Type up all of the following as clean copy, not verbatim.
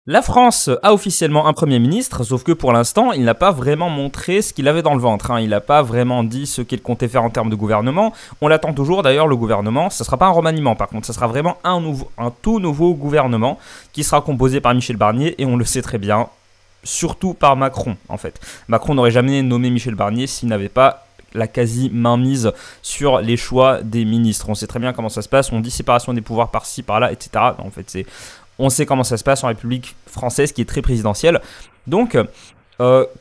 La France a officiellement un Premier ministre, sauf que pour l'instant, il n'a pas vraiment montré ce qu'il avait dans le ventre. Il n'a pas vraiment dit ce qu'il comptait faire en termes de gouvernement. On l'attend toujours d'ailleurs, le gouvernement. Ça ne sera pas un remaniement par contre, ça sera vraiment un tout nouveau gouvernement qui sera composé par Michel Barnier, et on le sait très bien, surtout par Macron en fait. Macron n'aurait jamais nommé Michel Barnier s'il n'avait pas la quasi mainmise sur les choix des ministres. On sait très bien comment ça se passe, on dit séparation des pouvoirs par-ci, par-là, etc. En fait, on sait comment ça se passe en République française qui est très présidentielle. Donc,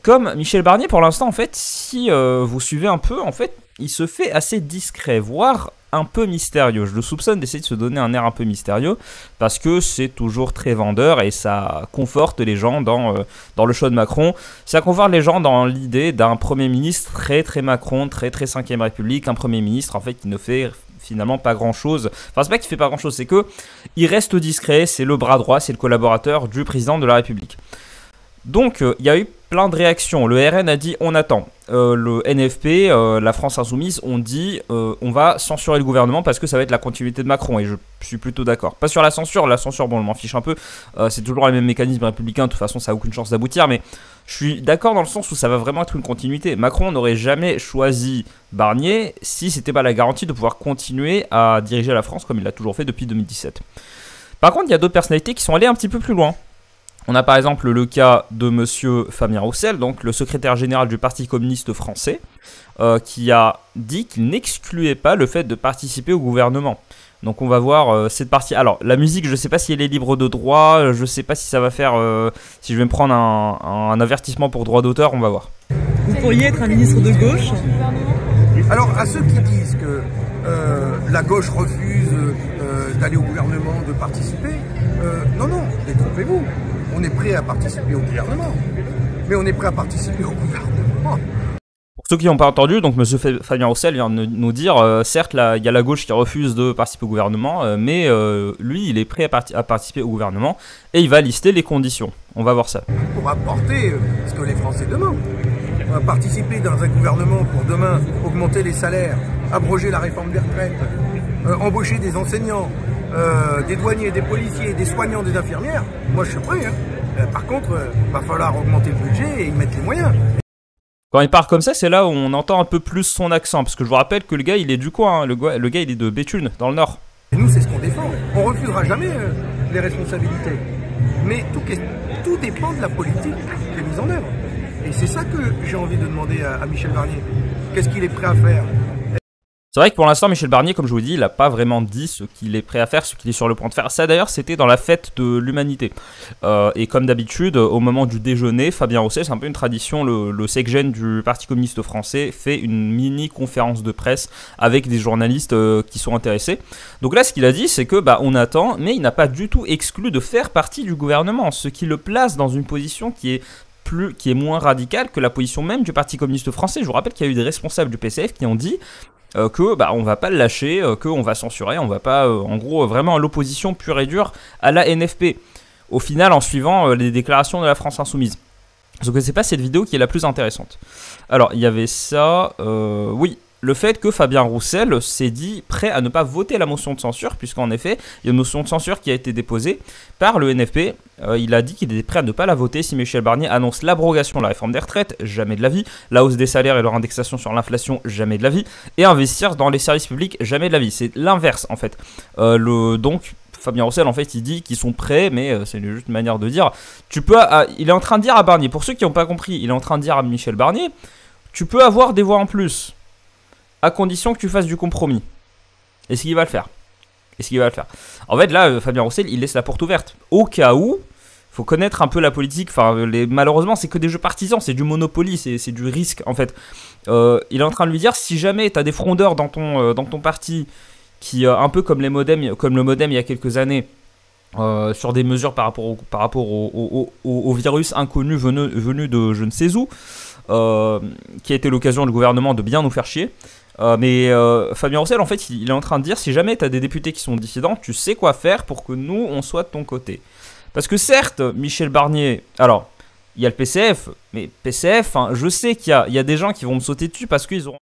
comme Michel Barnier, pour l'instant, en fait, si vous suivez un peu, en fait, il se fait assez discret, voire un peu mystérieux. Je le soupçonne d'essayer de se donner un air un peu mystérieux, parce que c'est toujours très vendeur et ça conforte les gens dans le choix de Macron. Ça conforte les gens dans l'idée d'un Premier ministre très très Macron, très très 5ème République, un Premier ministre en fait qui ne fait finalement pas grand chose. Enfin, c'est pas qu'il fait pas grand chose, c'est que il reste discret, c'est le bras droit, c'est le collaborateur du président de la République. Donc, il y a eu plein de réactions. Le RN a dit on attend. Le NFP, la France Insoumise, ont dit on va censurer le gouvernement parce que ça va être la continuité de Macron. Et je suis plutôt d'accord. Pas sur la censure, bon, je m'en fiche un peu. C'est toujours les mêmes mécanismes républicains. De toute façon, ça n'a aucune chance d'aboutir. Mais je suis d'accord dans le sens où ça va vraiment être une continuité. Macron n'aurait jamais choisi Barnier si c'était pas la garantie de pouvoir continuer à diriger la France comme il l'a toujours fait depuis 2017. Par contre, il y a d'autres personnalités qui sont allées un petit peu plus loin. On a par exemple le cas de monsieur Fabien Roussel, donc le secrétaire général du Parti communiste français, qui a dit qu'il n'excluait pas le fait de participer au gouvernement. Donc on va voir cette partie. Alors la musique, je ne sais pas si elle est libre de droit, je ne sais pas si ça va faire, si je vais me prendre un avertissement pour droit d'auteur, on va voir. Vous pourriez être un ministre de gauche? Alors à ceux qui disent que la gauche refuse d'aller au gouvernement, de participer, non, détrompez-vous. On est prêt à participer au gouvernement, mais on est prêt à participer au gouvernement. Pour ceux qui n'ont pas entendu, donc M. Fabien Roussel vient de nous dire, certes, il y a la gauche qui refuse de participer au gouvernement, mais lui, il est prêt à participer au gouvernement, et il va lister les conditions. On va voir ça. Pour apporter ce que les Français demandent. Participer dans un gouvernement pour demain augmenter les salaires, abroger la réforme des retraites, embaucher des enseignants, des douaniers, des policiers, des soignants, des infirmières, moi je suis prêt. Par contre, il va falloir augmenter le budget et y mettre les moyens. Quand il part comme ça, c'est là où on entend un peu plus son accent, parce que je vous rappelle que le gars il est du coin, le gars il est de Béthune, dans le nord. Et nous c'est ce qu'on défend, on refusera jamais les responsabilités. Mais tout dépend de la politique qui est mise en œuvre. Et c'est ça que j'ai envie de demander à Michel Barnier. Qu'est-ce qu'il est prêt à faire? C'est vrai que pour l'instant, Michel Barnier, comme je vous dis, il n'a pas vraiment dit ce qu'il est prêt à faire, ce qu'il est sur le point de faire. Ça, d'ailleurs, c'était dans la fête de l'humanité. Et comme d'habitude, au moment du déjeuner, Fabien Roussel, c'est un peu une tradition, le SecGen du Parti communiste français fait une mini-conférence de presse avec des journalistes qui sont intéressés. Donc là, ce qu'il a dit, c'est que on attend, mais il n'a pas du tout exclu de faire partie du gouvernement, ce qui le place dans une position qui est moins radicale que la position même du Parti communiste français. Je vous rappelle qu'il y a eu des responsables du PCF qui ont dit que on va pas le lâcher, qu'on va censurer, on va pas, en gros, vraiment l'opposition pure et dure à la NFP. Au final, en suivant les déclarations de la France Insoumise. Sauf que c'est pas cette vidéo qui est la plus intéressante. Alors, il y avait ça, oui. Le fait que Fabien Roussel s'est dit prêt à ne pas voter la motion de censure, puisqu'en effet, il y a une motion de censure qui a été déposée par le NFP. Il a dit qu'il était prêt à ne pas la voter si Michel Barnier annonce l'abrogation de la réforme des retraites, jamais de la vie, la hausse des salaires et leur indexation sur l'inflation, jamais de la vie, et investir dans les services publics, jamais de la vie. C'est l'inverse, en fait. Donc, Fabien Roussel, en fait, il dit qu'ils sont prêts, mais c'est juste une manière de dire. Il est en train de dire à Barnier, pour ceux qui n'ont pas compris, il est en train de dire à Michel Barnier, tu peux avoir des voix en plus, à condition que tu fasses du compromis. Est-ce qu'il va le faire? En fait, là, Fabien Roussel, il laisse la porte ouverte. Au cas où, il faut connaître un peu la politique. Enfin, malheureusement, c'est que des jeux partisans, c'est du Monopoly, c'est du risque, en fait. Il est en train de lui dire, si jamais tu as des frondeurs dans ton parti, qui, un peu comme le Modem il y a quelques années, sur des mesures par rapport au virus inconnu venu de je ne sais où, qui a été l'occasion du gouvernement de bien nous faire chier. Mais Fabien Roussel, en fait, il est en train de dire, si jamais tu as des députés qui sont dissidents, tu sais quoi faire pour que nous, on soit de ton côté. Parce que certes, Michel Barnier, alors, il y a le PCF, mais PCF, je sais qu'il y a des gens qui vont me sauter dessus parce qu'ils auront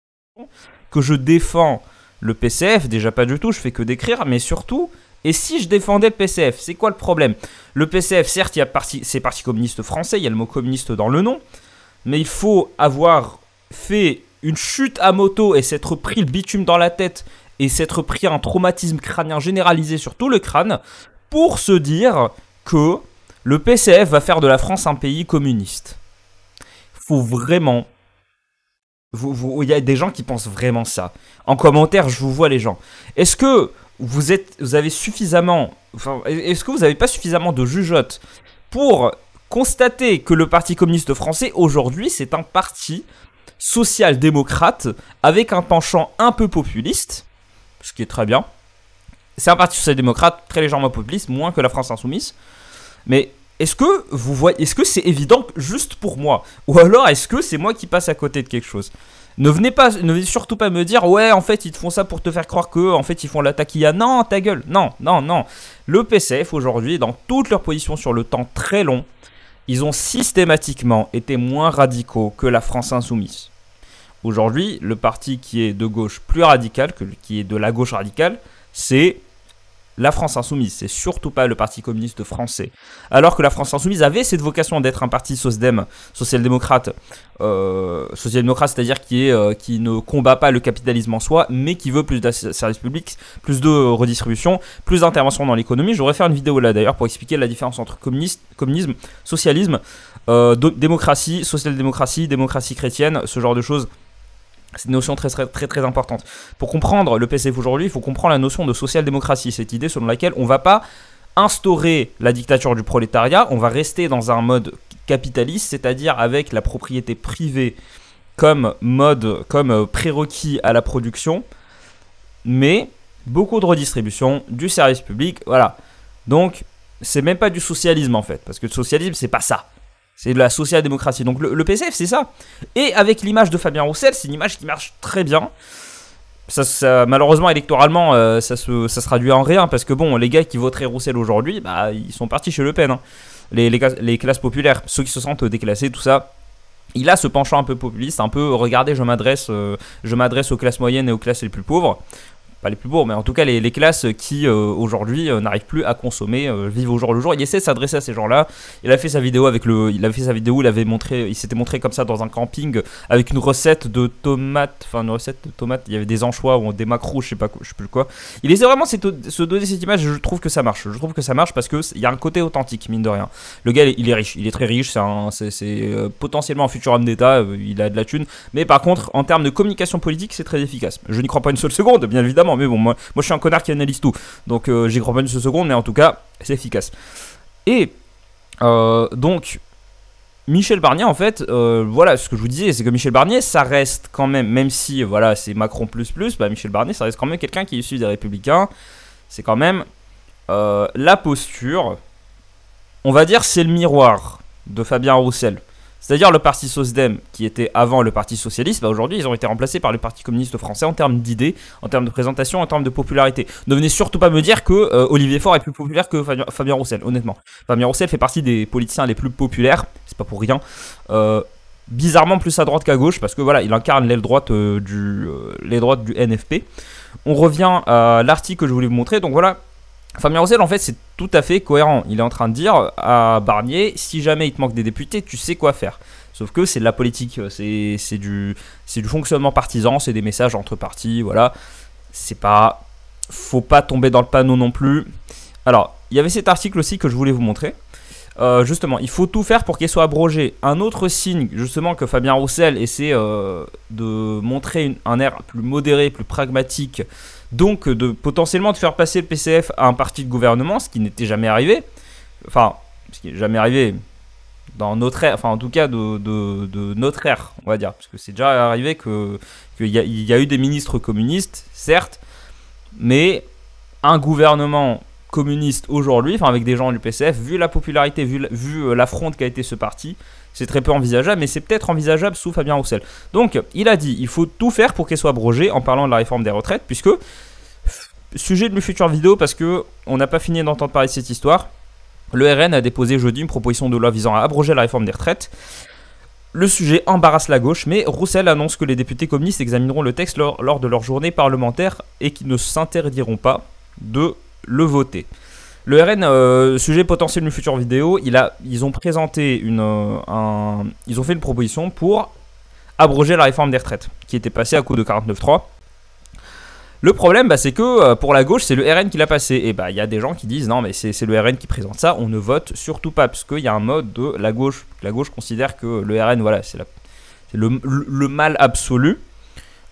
que je défends le PCF, déjà pas du tout, je fais que décrire, mais surtout, Et si je défendais le PCF, c'est quoi le problème? Le PCF, certes, c'est Parti communiste français, il y a le mot communiste dans le nom, mais il faut avoir fait une chute à moto et s'être pris le bitume dans la tête et s'être pris un traumatisme crânien généralisé sur tout le crâne pour se dire que le PCF va faire de la France un pays communiste. Faut vraiment... Il y a des gens qui pensent vraiment ça. En commentaire, je vous vois les gens. Est-ce que vous avez suffisamment... Enfin, est-ce que vous n'avez pas suffisamment de jugeote pour constater que le Parti communiste français, aujourd'hui, c'est un parti social-démocrate avec un penchant un peu populiste, ce qui est très bien. C'est un parti social-démocrate très légèrement populiste, moins que la France insoumise. Mais est-ce que vous voyez, est-ce que c'est évident juste pour moi? Ou alors est-ce que c'est moi qui passe à côté de quelque chose? Ne venez surtout pas me dire ouais en fait ils te font ça pour te faire croire que en fait ils font la taquilla. Non, ta gueule. Non, non, non. Le PCF aujourd'hui, dans toutes leurs positions sur le temps très long, ils ont systématiquement été moins radicaux que la France insoumise. Aujourd'hui, le parti qui est de gauche plus radical, qui est de la gauche radicale, c'est la France insoumise. C'est surtout pas le Parti communiste français. Alors que la France insoumise avait cette vocation d'être un parti social-démocrate, c'est-à-dire qui ne combat pas le capitalisme en soi, mais qui veut plus de services publics, plus de redistribution, plus d'intervention dans l'économie. J'aurais fait une vidéo là d'ailleurs pour expliquer la différence entre communisme, socialisme, démocratie, social-démocratie, démocratie chrétienne, ce genre de choses. C'est une notion très importante. Pour comprendre le PCF aujourd'hui, il faut comprendre la notion de social-démocratie, cette idée selon laquelle on ne va pas instaurer la dictature du prolétariat, on va rester dans un mode capitaliste, c'est-à-dire avec la propriété privée comme prérequis à la production, mais beaucoup de redistribution, du service public, voilà. Donc, c'est même pas du socialisme en fait, parce que le socialisme, c'est pas ça. C'est de la social-démocratie. Donc le PCF, c'est ça. Et avec l'image de Fabien Roussel, c'est une image qui marche très bien. Malheureusement, électoralement, ça se traduit en rien. Parce que bon, les gars qui voteraient Roussel aujourd'hui, bah, ils sont partis chez Le Pen. Hein. Les classes populaires, ceux qui se sentent déclassés, tout ça. Il a ce penchant un peu populiste, un peu, regardez, je m'adresse aux classes moyennes et aux classes les plus pauvres. Pas les plus pauvres, mais en tout cas les classes qui aujourd'hui n'arrivent plus à consommer, vivent au jour le jour. Il essaie de s'adresser à ces gens-là. Il a fait sa vidéo où il s'était montré comme ça dans un camping avec une recette de tomates, il y avait des anchois ou des maquereaux, je sais plus quoi. Il essaie vraiment de se donner cette image, et je trouve que ça marche. Je trouve que ça marche parce que il y a un côté authentique, mine de rien. Le gars, il est riche, il est très riche, c'est potentiellement un futur homme d'État, il a de la thune. Mais par contre, en termes de communication politique, c'est très efficace. Je n'y crois pas une seule seconde, bien évidemment. Mais bon, moi je suis un connard qui analyse tout, donc j'y crois pas une seule seconde, mais en tout cas c'est efficace. Et donc Michel Barnier, en fait, voilà ce que je vous disais, c'est que Michel Barnier, ça reste quand même si voilà c'est Macron ++, bah Michel Barnier, ça reste quand même quelqu'un qui est issu des Républicains. C'est quand même la posture, on va dire, c'est le miroir de Fabien Roussel. C'est-à-dire le parti SOSDEM, qui était avant le parti socialiste, bah aujourd'hui ils ont été remplacés par le Parti communiste français en termes d'idées, en termes de présentation, en termes de popularité. Ne venez surtout pas me dire que Olivier Faure est plus populaire que Fabien Roussel, honnêtement. Fabien Roussel fait partie des politiciens les plus populaires, c'est pas pour rien. Bizarrement plus à droite qu'à gauche, parce que voilà, il incarne l'aile droite du NFP. On revient à l'article que je voulais vous montrer, donc voilà. Fabien Roussel, en fait, c'est tout à fait cohérent. Il est en train de dire à Barnier, si jamais il te manque des députés, tu sais quoi faire. Sauf que c'est de la politique, c'est du fonctionnement partisan, c'est des messages entre partis, voilà. Faut pas tomber dans le panneau non plus. Alors, il y avait cet article aussi que je voulais vous montrer. Justement, il faut tout faire pour qu'il soit abrogé. Un autre signe, justement, que Fabien Roussel essaie de montrer un air plus modéré, plus pragmatique, donc de potentiellement de faire passer le PCF à un parti de gouvernement, ce qui n'était jamais arrivé. Enfin, ce qui n'est jamais arrivé dans notre ère, enfin en tout cas de notre ère, on va dire. Parce que c'est déjà arrivé qu'il y a eu des ministres communistes, certes, mais un gouvernement communiste aujourd'hui, enfin avec des gens du PCF, vu la popularité, vu l'affront qu'a été ce parti, c'est très peu envisageable, mais c'est peut-être envisageable sous Fabien Roussel. Donc, il a dit, il faut tout faire pour qu'elle soit abrogée en parlant de la réforme des retraites, puisque, sujet de mes futures vidéos, parce que on n'a pas fini d'entendre parler de cette histoire, le RN a déposé jeudi une proposition de loi visant à abroger la réforme des retraites. Le sujet embarrasse la gauche, mais Roussel annonce que les députés communistes examineront le texte lors de leur journée parlementaire et qu'ils ne s'interdiront pas de le voter. Le RN, sujet potentiel d'une future vidéo, ils ont présenté ils ont fait une proposition pour abroger la réforme des retraites, qui était passée à coup de 49.3. Le problème, c'est que pour la gauche, c'est le RN qui l'a passé. Et il y a des gens qui disent non, mais c'est le RN qui présente ça, on ne vote surtout pas, parce qu'il y a un mode de la gauche. La gauche considère que le RN, voilà, c'est le mal absolu.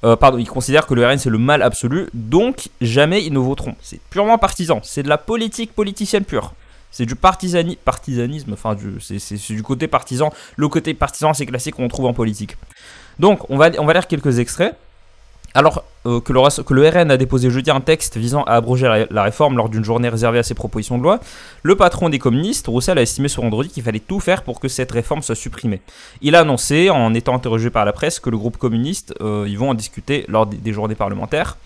Ils considèrent que le RN c'est le mal absolu, donc jamais ils ne voteront. C'est purement partisan, c'est de la politique politicienne pure. C'est du partisanisme, enfin c'est du côté partisan. Le côté partisan c'est classique qu'on trouve en politique. Donc on va lire quelques extraits. Alors que le RN a déposé jeudi un texte visant à abroger la réforme lors d'une journée réservée à ses propositions de loi, le patron des communistes, Roussel, a estimé ce vendredi qu'il fallait tout faire pour que cette réforme soit supprimée. Il a annoncé, en étant interrogé par la presse, que le groupe communiste, ils vont en discuter lors des journées parlementaires.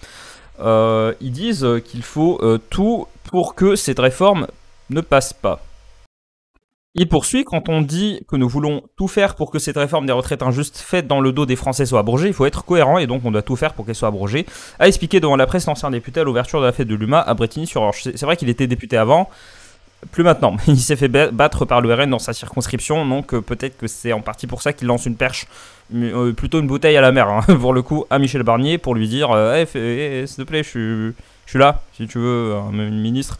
Ils disent qu'il faut tout pour que cette réforme ne passe pas. Il poursuit, quand on dit que nous voulons tout faire pour que cette réforme des retraites injustes faite dans le dos des Français soit abrogée, il faut être cohérent et donc on doit tout faire pour qu'elle soit abrogée, a expliqué devant la presse l'ancien député à l'ouverture de la fête de l'UMA à Brétigny-sur-Orge. C'est vrai qu'il était député avant, plus maintenant. Il s'est fait battre par le RN dans sa circonscription, donc peut-être que c'est en partie pour ça qu'il lance une perche, plutôt une bouteille à la mer, hein, pour le coup, à Michel Barnier, pour lui dire s'il te plaît, je suis là, si tu veux, une ministre.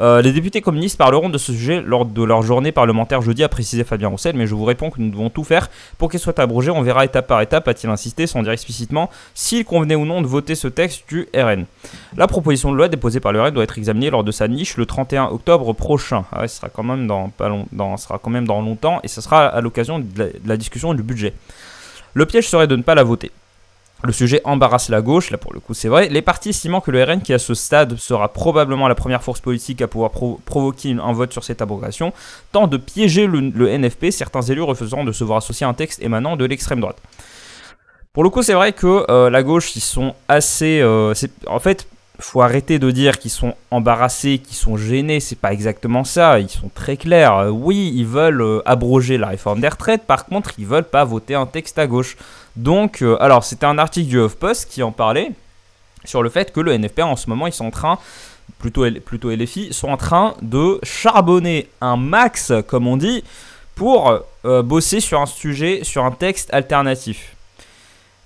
Les députés communistes parleront de ce sujet lors de leur journée parlementaire jeudi, a précisé Fabien Roussel, mais je vous réponds que nous devons tout faire pour qu'elle soit abrogée, on verra étape par étape, a-t-il insisté, sans dire explicitement s'il convenait ou non de voter ce texte du RN. La proposition de loi déposée par le RN doit être examinée lors de sa niche le 31 octobre prochain. Ah ouais, ce sera quand même dans longtemps, et ce sera à l'occasion de la discussion du budget. Le piège serait de ne pas la voter. Le sujet embarrasse la gauche, là pour le coup c'est vrai. Les partis estimant que le RN, qui à ce stade sera probablement la première force politique à pouvoir provoquer un vote sur cette abrogation, tentent de piéger le NFP, certains élus refusant de se voir associer un texte émanant de l'extrême droite. Pour le coup c'est vrai que la gauche, ils sont assez... en fait, faut arrêter de dire qu'ils sont embarrassés, qu'ils sont gênés, c'est pas exactement ça, ils sont très clairs. Oui, ils veulent abroger la réforme des retraites, par contre ils veulent pas voter un texte à gauche. Donc, alors c'était un article du HuffPost qui en parlait sur le fait que le NFP en ce moment ils sont en train, plutôt LFI, sont en train de charbonner un max, comme on dit, pour bosser sur un sujet, sur un texte alternatif.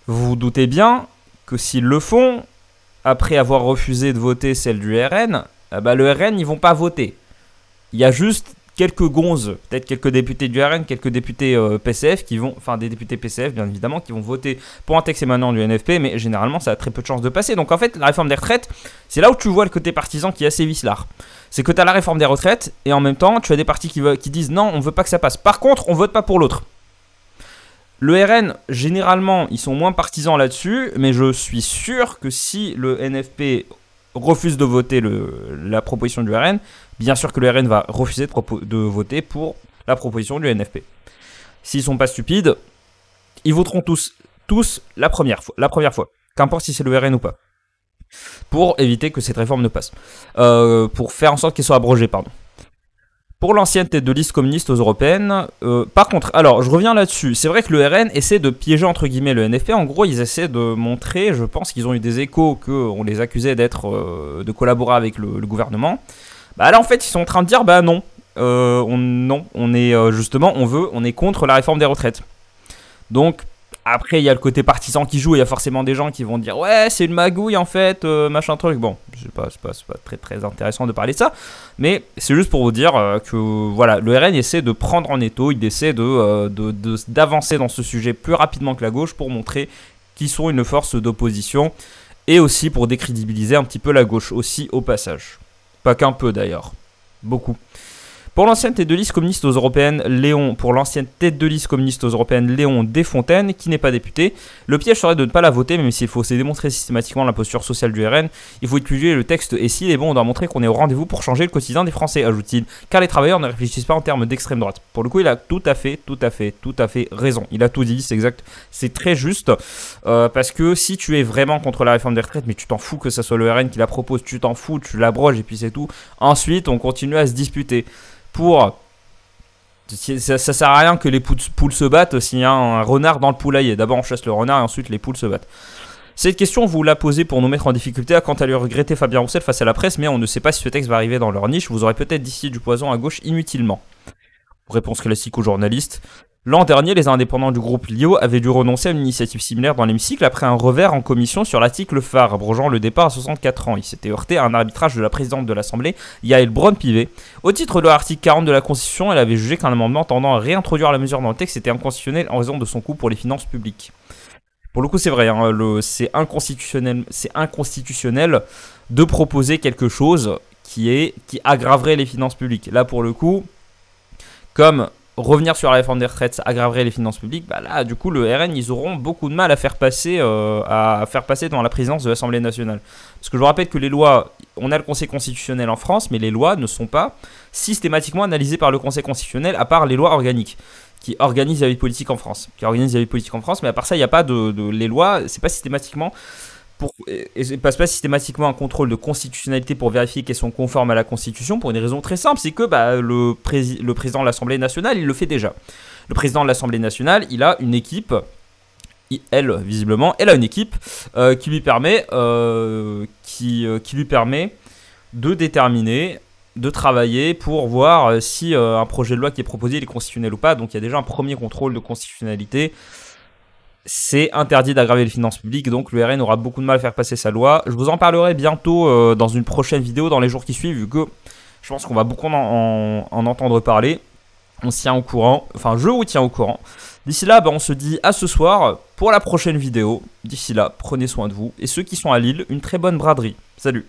Vous vous doutez bien que s'ils le font, après avoir refusé de voter celle du RN, le RN ils vont pas voter. Il y a juste quelques gonzes, peut-être quelques députés du RN, quelques députés PCF qui vont, enfin des députés PCF bien évidemment, qui vont voter pour un texte émanant du NFP, mais généralement ça a très peu de chances de passer. Donc en fait la réforme des retraites, c'est là où tu vois le côté partisan qui est assez vicelard. C'est que tu as la réforme des retraites et en même temps tu as des partis qui disent non, on veut pas que ça passe. Par contre on vote pas pour l'autre. Le RN, généralement, ils sont moins partisans là-dessus, mais je suis sûr que si le NFP refuse de voter la proposition du RN, bien sûr que le RN va refuser de voter pour la proposition du NFP. S'ils sont pas stupides, ils voteront tous la première fois, qu'importe si c'est le RN ou pas, pour éviter que cette réforme ne passe, pour faire en sorte qu'elle soit abrogée, pardon. Pour l'ancienne tête de liste communiste aux européennes, par contre, alors je reviens là-dessus, c'est vrai que le RN essaie de piéger entre guillemets le NFP, en gros ils essaient de montrer, je pense qu'ils ont eu des échos qu'on les accusait de collaborer avec le gouvernement. Là en fait ils sont en train de dire non, on est justement, on est contre la réforme des retraites. Donc après il y a le côté partisan qui joue, il y a forcément des gens qui vont dire ouais c'est une magouille en fait, machin truc. Bon, c'est pas très très intéressant de parler de ça, mais c'est juste pour vous dire que voilà, le RN essaie de prendre en étau, il essaie d'avancer dans ce sujet plus rapidement que la gauche pour montrer qu'ils sont une force d'opposition et aussi pour décrédibiliser un petit peu la gauche aussi au passage. Pas qu'un peu d'ailleurs, beaucoup. Pour l'ancienne tête de liste communiste aux européennes, Léon Desfontaines, qui n'est pas député, le piège serait de ne pas la voter, même s'il faut se démontrer systématiquement l'imposture sociale du RN. Il faut étudier le texte et s'il est bon, on doit montrer qu'on est au rendez-vous pour changer le quotidien des Français, ajoute-t-il, car les travailleurs ne réfléchissent pas en termes d'extrême droite. Pour le coup, il a tout à fait raison. Il a tout dit, c'est exact, c'est très juste, parce que si tu es vraiment contre la réforme des retraites, mais tu t'en fous que ça soit le RN qui la propose, tu t'en fous, tu l'abroges et puis c'est tout. Ensuite, on continue à se disputer. Ça sert à rien que les poules se battent s'il y a un renard dans le poulailler. D'abord on chasse le renard et ensuite les poules se battent. Cette question, vous la posez pour nous mettre en difficulté quant à lui regretter Fabien Roussel face à la presse, mais on ne sait pas si ce texte va arriver dans leur niche. Vous aurez peut-être distillé du poison à gauche inutilement. Réponse classique aux journalistes. L'an dernier, les indépendants du groupe Lio avaient dû renoncer à une initiative similaire dans l'hémicycle après un revers en commission sur l'article phare, abrogeant le départ à 64 ans. Il s'était heurté à un arbitrage de la présidente de l'Assemblée, Yael Braun-Pivet. Au titre de l'article 40 de la Constitution, elle avait jugé qu'un amendement tendant à réintroduire la mesure dans le texte était inconstitutionnel en raison de son coût pour les finances publiques. Pour le coup, c'est vrai, hein, c'est inconstitutionnel de proposer quelque chose qui aggraverait les finances publiques. Là, pour le coup, comme revenir sur la réforme des retraites, ça aggraverait les finances publiques, bah là, du coup, le RN, ils auront beaucoup de mal à faire passer devant la présidence de l'Assemblée nationale. Parce que je vous rappelle que les lois, on a le Conseil constitutionnel en France, mais les lois ne sont pas systématiquement analysées par le Conseil constitutionnel, à part les lois organiques, qui organisent la vie politique en France. Mais à part ça, il n'y a pas les lois, c'est pas systématiquement... Et passe pas systématiquement un contrôle de constitutionnalité pour vérifier qu'elles sont conformes à la Constitution pour une raison très simple, c'est que le président de l'Assemblée nationale, il le fait déjà. Le président de l'Assemblée nationale, il a une équipe, visiblement, elle a une équipe qui lui permet de déterminer, de travailler pour voir si un projet de loi qui est proposé il est constitutionnel ou pas. Donc il y a déjà un premier contrôle de constitutionnalité. C'est interdit d'aggraver les finances publiques, donc le RN aura beaucoup de mal à faire passer sa loi. Je vous en parlerai bientôt dans une prochaine vidéo, dans les jours qui suivent, vu que je pense qu'on va beaucoup en entendre parler. On se tient au courant, enfin je vous tiens au courant. D'ici là, on se dit à ce soir pour la prochaine vidéo. D'ici là, prenez soin de vous. Et ceux qui sont à Lille, une très bonne braderie. Salut!